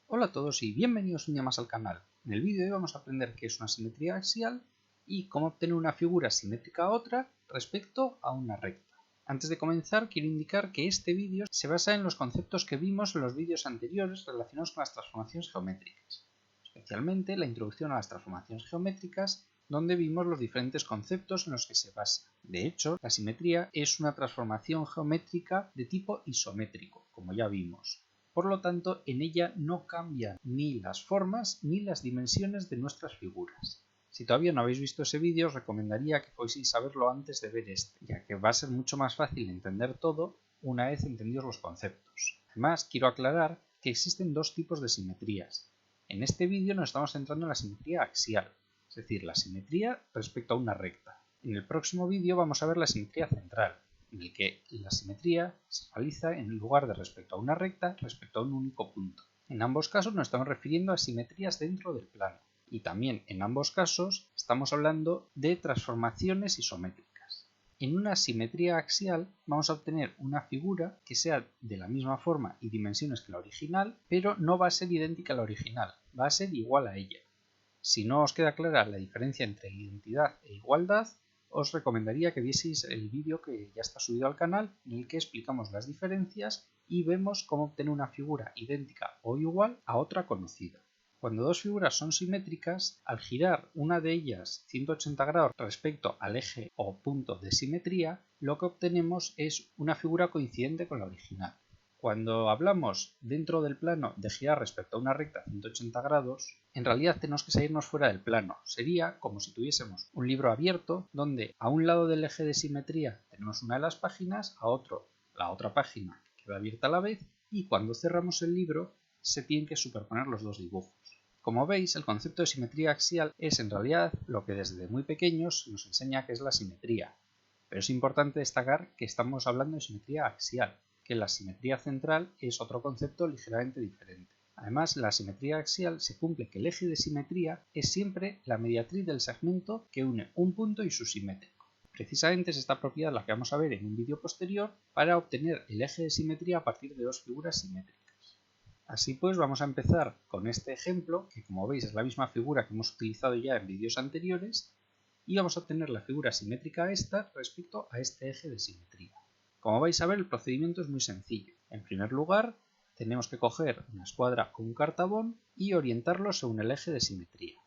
Hola a todos y bienvenidos un día más al canal. En el vídeo de hoy vamos a aprender qué es una simetría axial y cómo obtener una figura simétrica a otra respecto a una recta. Antes de comenzar quiero indicar que este vídeo se basa en los conceptos que vimos en los vídeos anteriores relacionados con las transformaciones geométricas, especialmente la introducción a las transformaciones geométricas, donde vimos los diferentes conceptos en los que se basa. De hecho, la simetría es una transformación geométrica de tipo isométrico, como ya vimos. Por lo tanto, en ella no cambian ni las formas ni las dimensiones de nuestras figuras. Si todavía no habéis visto ese vídeo, os recomendaría que fueseis a verlo antes de ver este, ya que va a ser mucho más fácil entender todo una vez entendidos los conceptos. Además, quiero aclarar que existen dos tipos de simetrías. En este vídeo nos estamos centrando en la simetría axial, es decir, la simetría respecto a una recta. En el próximo vídeo vamos a ver la simetría central, en el que la simetría se realiza en lugar de respecto a una recta, respecto a un único punto. En ambos casos nos estamos refiriendo a simetrías dentro del plano, y también en ambos casos estamos hablando de transformaciones isométricas. En una simetría axial vamos a obtener una figura que sea de la misma forma y dimensiones que la original, pero no va a ser idéntica a la original, va a ser igual a ella. Si no os queda clara la diferencia entre identidad e igualdad, os recomendaría que vieseis el vídeo que ya está subido al canal, en el que explicamos las diferencias y vemos cómo obtener una figura idéntica o igual a otra conocida. Cuando dos figuras son simétricas, al girar una de ellas 180 grados respecto al eje o punto de simetría, lo que obtenemos es una figura coincidente con la original. Cuando hablamos dentro del plano de girar respecto a una recta 180 grados, en realidad tenemos que salirnos fuera del plano. Sería como si tuviésemos un libro abierto donde a un lado del eje de simetría tenemos una de las páginas, a otro la otra página que queda abierta a la vez, y cuando cerramos el libro se tienen que superponer los dos dibujos. Como veis, el concepto de simetría axial es en realidad lo que desde muy pequeños nos enseña que es la simetría. Pero es importante destacar que estamos hablando de simetría axial, que la simetría central es otro concepto ligeramente diferente. Además, la simetría axial se cumple que el eje de simetría es siempre la mediatriz del segmento que une un punto y su simétrico. Precisamente es esta propiedad la que vamos a ver en un vídeo posterior para obtener el eje de simetría a partir de dos figuras simétricas. Así pues, vamos a empezar con este ejemplo, que como veis es la misma figura que hemos utilizado ya en vídeos anteriores, y vamos a obtener la figura simétrica a esta respecto a este eje de simetría. Como vais a ver, el procedimiento es muy sencillo. En primer lugar, tenemos que coger una escuadra o un cartabón y orientarlo según el eje de simetría.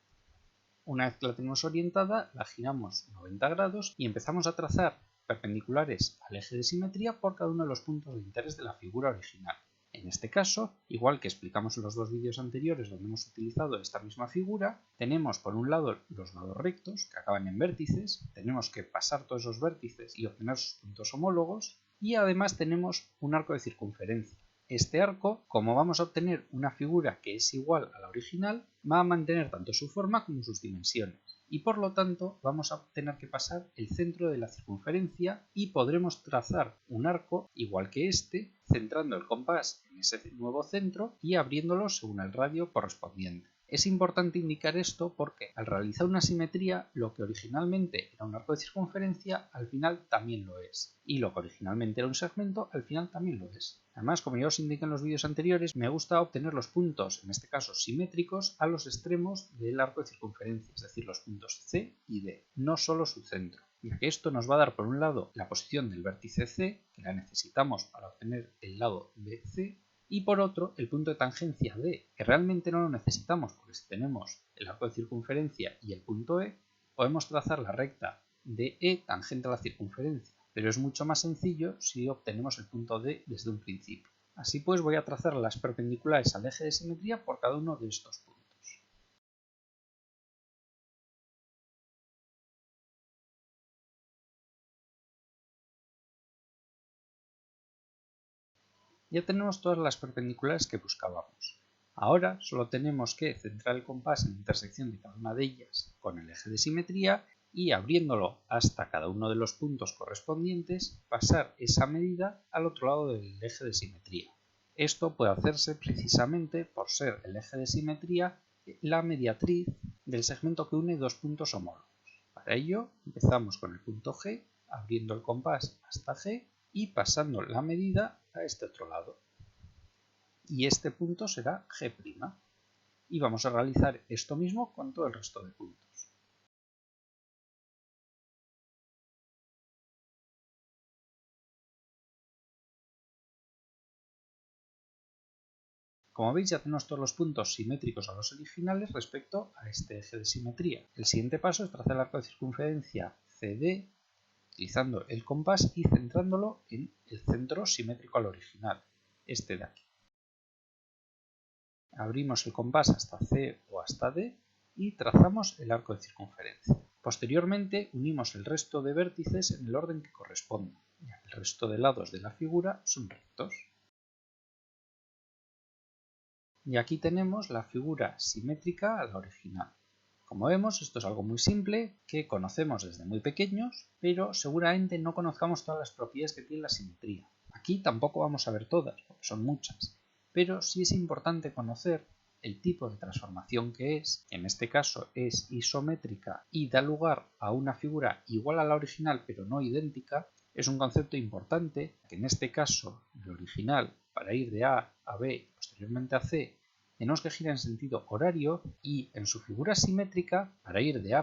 Una vez que la tenemos orientada, la giramos 90 grados y empezamos a trazar perpendiculares al eje de simetría por cada uno de los puntos de interés de la figura original. En este caso, igual que explicamos en los dos vídeos anteriores donde hemos utilizado esta misma figura, tenemos por un lado los lados rectos que acaban en vértices, tenemos que pasar todos esos vértices y obtener sus puntos homólogos, y además tenemos un arco de circunferencia. Este arco, como vamos a obtener una figura que es igual a la original, va a mantener tanto su forma como sus dimensiones, y por lo tanto vamos a tener que pasar el centro de la circunferencia y podremos trazar un arco igual que este, centrando el compás en ese nuevo centro y abriéndolo según el radio correspondiente. Es importante indicar esto porque al realizar una simetría, lo que originalmente era un arco de circunferencia al final también lo es, y lo que originalmente era un segmento al final también lo es. Además, como ya os indiqué en los vídeos anteriores, me gusta obtener los puntos, en este caso simétricos, a los extremos del arco de circunferencia, es decir, los puntos C y D, no solo su centro, ya que esto nos va a dar por un lado la posición del vértice C, que la necesitamos para obtener el lado BC, y por otro el punto de tangencia D, que realmente no lo necesitamos porque si tenemos el arco de circunferencia y el punto E, podemos trazar la recta DE tangente a la circunferencia, pero es mucho más sencillo si obtenemos el punto D desde un principio. Así pues voy a trazar las perpendiculares al eje de simetría por cada uno de estos puntos. Ya tenemos todas las perpendiculares que buscábamos. Ahora solo tenemos que centrar el compás en la intersección de cada una de ellas con el eje de simetría y abriéndolo hasta cada uno de los puntos correspondientes, pasar esa medida al otro lado del eje de simetría. Esto puede hacerse precisamente por ser el eje de simetría la mediatriz del segmento que une dos puntos homólogos. Para ello empezamos con el punto G, abriendo el compás hasta G y pasando la medida a este otro lado. y este punto será G'. Y vamos a realizar esto mismo con todo el resto de puntos. Como veis, ya tenemos todos los puntos simétricos a los originales respecto a este eje de simetría. El siguiente paso es trazar el arco de circunferencia CD utilizando el compás y centrándolo en el centro simétrico al original, este de aquí. Abrimos el compás hasta C o hasta D y trazamos el arco de circunferencia. Posteriormente unimos el resto de vértices en el orden que corresponda, ya que el resto de lados de la figura son rectos. Y aquí tenemos la figura simétrica a la original. Como vemos, esto es algo muy simple que conocemos desde muy pequeños, pero seguramente no conozcamos todas las propiedades que tiene la simetría. Aquí tampoco vamos a ver todas, porque son muchas, pero sí es importante conocer el tipo de transformación que es, en este caso es isométrica y da lugar a una figura igual a la original pero no idéntica. Es un concepto importante que en este caso el original, para ir de A a B y posteriormente a C, tenemos que girar en sentido horario y en su figura simétrica, para ir de A'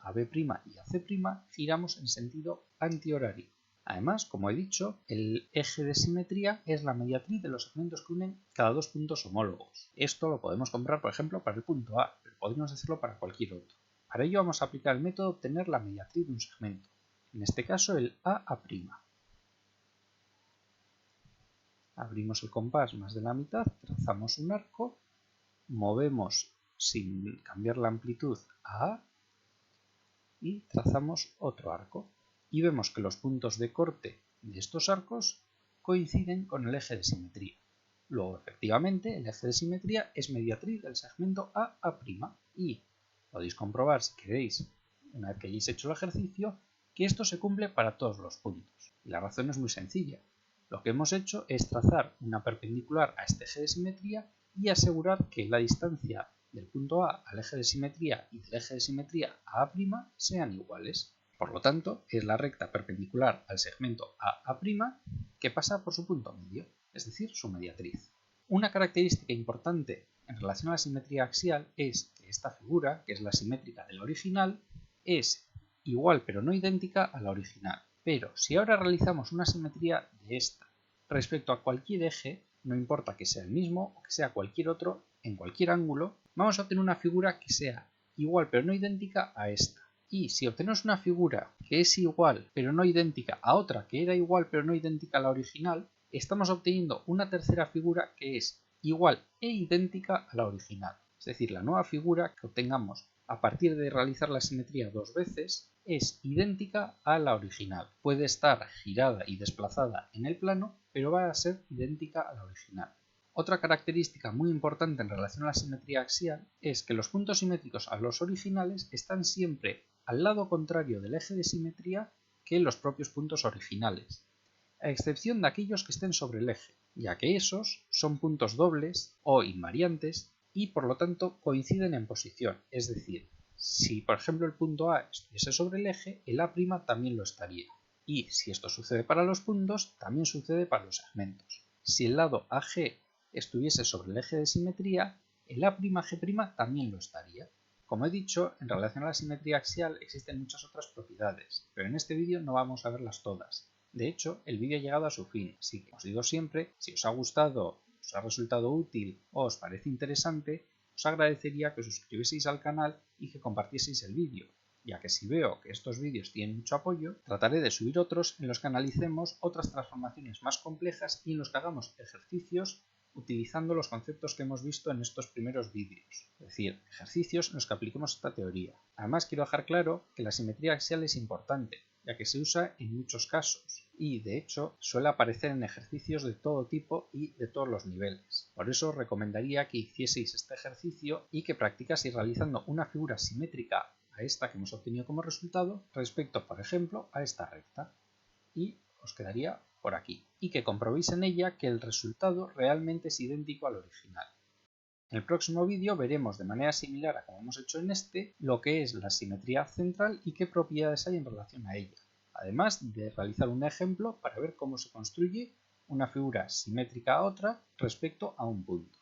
a B' y a C', giramos en sentido antihorario. Además, como he dicho, el eje de simetría es la mediatriz de los segmentos que unen cada dos puntos homólogos. Esto lo podemos comprar, por ejemplo, para el punto A, pero podríamos hacerlo para cualquier otro. Para ello vamos a aplicar el método de obtener la mediatriz de un segmento, en este caso el AA'. Abrimos el compás más de la mitad, trazamos un arco, movemos sin cambiar la amplitud a A y trazamos otro arco. Y vemos que los puntos de corte de estos arcos coinciden con el eje de simetría. Luego, efectivamente, el eje de simetría es mediatriz del segmento AA'. Y podéis comprobar, si queréis, una vez que hayáis hecho el ejercicio, que esto se cumple para todos los puntos. Y la razón es muy sencilla. Lo que hemos hecho es trazar una perpendicular a este eje de simetría y asegurar que la distancia del punto A al eje de simetría y del eje de simetría a A' sean iguales. Por lo tanto, es la recta perpendicular al segmento AA' que pasa por su punto medio, es decir, su mediatriz. Una característica importante en relación a la simetría axial es que esta figura, que es la simétrica de la original, es igual pero no idéntica a la original. Pero si ahora realizamos una simetría de esta respecto a cualquier eje, no importa que sea el mismo o que sea cualquier otro, en cualquier ángulo, vamos a obtener una figura que sea igual pero no idéntica a esta. Y si obtenemos una figura que es igual pero no idéntica a otra que era igual pero no idéntica a la original, estamos obteniendo una tercera figura que es igual e idéntica a la original. Es decir, la nueva figura que obtengamos a partir de realizar la simetría dos veces es idéntica a la original. Puede estar girada y desplazada en el plano, pero va a ser idéntica a la original. Otra característica muy importante en relación a la simetría axial es que los puntos simétricos a los originales están siempre al lado contrario del eje de simetría que los propios puntos originales, a excepción de aquellos que estén sobre el eje, ya que esos son puntos dobles o invariantes y por lo tanto coinciden en posición, es decir, si por ejemplo el punto A estuviese sobre el eje, el A' también lo estaría. Y si esto sucede para los puntos, también sucede para los segmentos. Si el lado AG estuviese sobre el eje de simetría, el A'G' también lo estaría. Como he dicho, en relación a la simetría axial existen muchas otras propiedades, pero en este vídeo no vamos a verlas todas. De hecho, el vídeo ha llegado a su fin, así que os digo siempre, si os ha gustado, os ha resultado útil o os parece interesante, os agradecería que os suscribieseis al canal y que compartieseis el vídeo, ya que si veo que estos vídeos tienen mucho apoyo, trataré de subir otros en los que analicemos otras transformaciones más complejas y en los que hagamos ejercicios utilizando los conceptos que hemos visto en estos primeros vídeos, es decir, ejercicios en los que apliquemos esta teoría. Además, quiero dejar claro que la simetría axial es importante, ya que se usa en muchos casos y, de hecho, suele aparecer en ejercicios de todo tipo y de todos los niveles. Por eso os recomendaría que hicieseis este ejercicio y que practicaseis realizando una figura simétrica a esta que hemos obtenido como resultado respecto, por ejemplo, a esta recta. Y os quedaría por aquí. Y que comprobéis en ella que el resultado realmente es idéntico al original. En el próximo vídeo veremos de manera similar a como hemos hecho en este, lo que es la simetría central y qué propiedades hay en relación a ella, además de realizar un ejemplo para ver cómo se construye una figura simétrica a otra respecto a un punto.